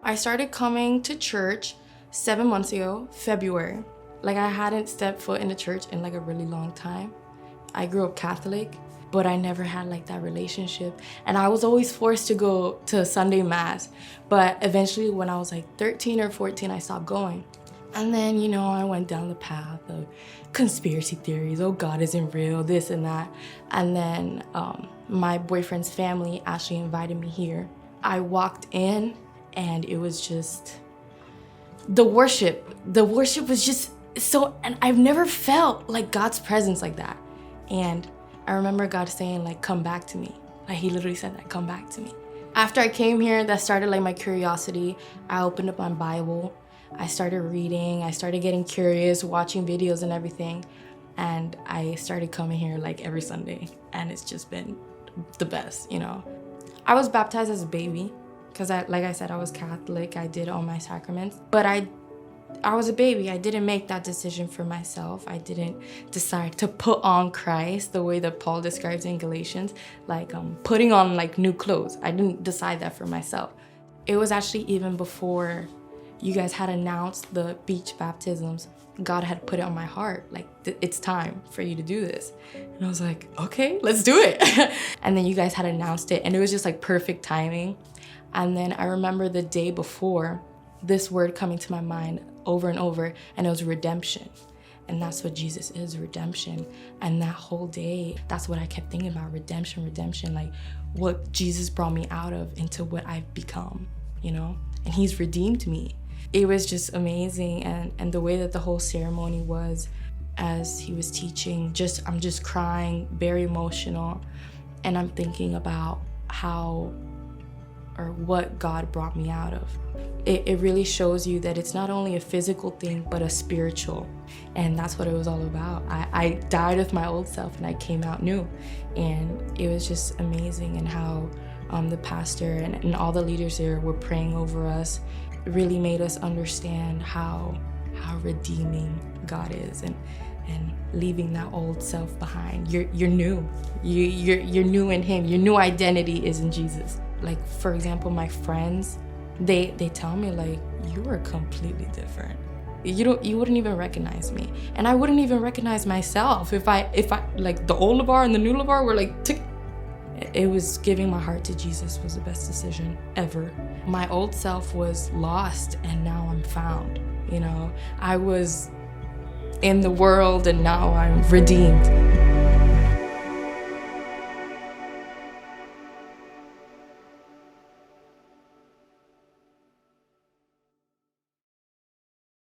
I started coming to church 7 months ago, February. Like, I hadn't stepped foot in the church in like a really long time. I grew up Catholic, but I never had like that relationship. And I was always forced to go to Sunday Mass. But eventually when I was like 13 or 14, I stopped going. And then, you know, I went down the path of conspiracy theories. Oh, God isn't real, this and that. And then my boyfriend's family actually invited me here. I walked in and it was just, the worship was just so, and I've never felt like God's presence like that. And I remember God saying like, come back to me. Like, he literally said that, come back to me. After I came here, that started like my curiosity. I opened up my Bible. I started reading. I started getting curious, watching videos and everything. And I started coming here like every Sunday. And it's just been the best, you know. I was baptized as a baby because like I said, I was Catholic. I did all my sacraments. But I was a baby. I didn't make that decision for myself. I didn't decide to put on Christ the way that Paul describes in Galatians, like putting on like new clothes. I didn't decide that for myself. It was actually even before you guys had announced the beach baptisms. God had put it on my heart, like, it's time for you to do this. And I was like, okay, let's do it. And then you guys had announced it, and it was just like perfect timing. And then I remember the day before, this word coming to my mind over and over, and it was redemption. And that's what Jesus is, redemption. And that whole day, that's what I kept thinking about, redemption, like what Jesus brought me out of into what I've become, you know? And he's redeemed me. It was just amazing, and the way that the whole ceremony was, as he was teaching, I'm just crying, very emotional, and I'm thinking about how or what God brought me out of. It really shows you that it's not only a physical thing, but a spiritual, and that's what it was all about. I died with my old self and I came out new, and it was just amazing, and how the pastor and all the leaders there were praying over us. It really made us understand how redeeming God is, and leaving that old self behind. You're new. You're new in him. Your new identity is in Jesus. Like, for example, my friends, they tell me like, you are completely different. You wouldn't even recognize me, and I wouldn't even recognize myself if I like the old Livar and the new Livar were like tick. It was giving my heart to Jesus was the best decision ever. My old self was lost, and now I'm found. You know, I was in the world, and now I'm redeemed.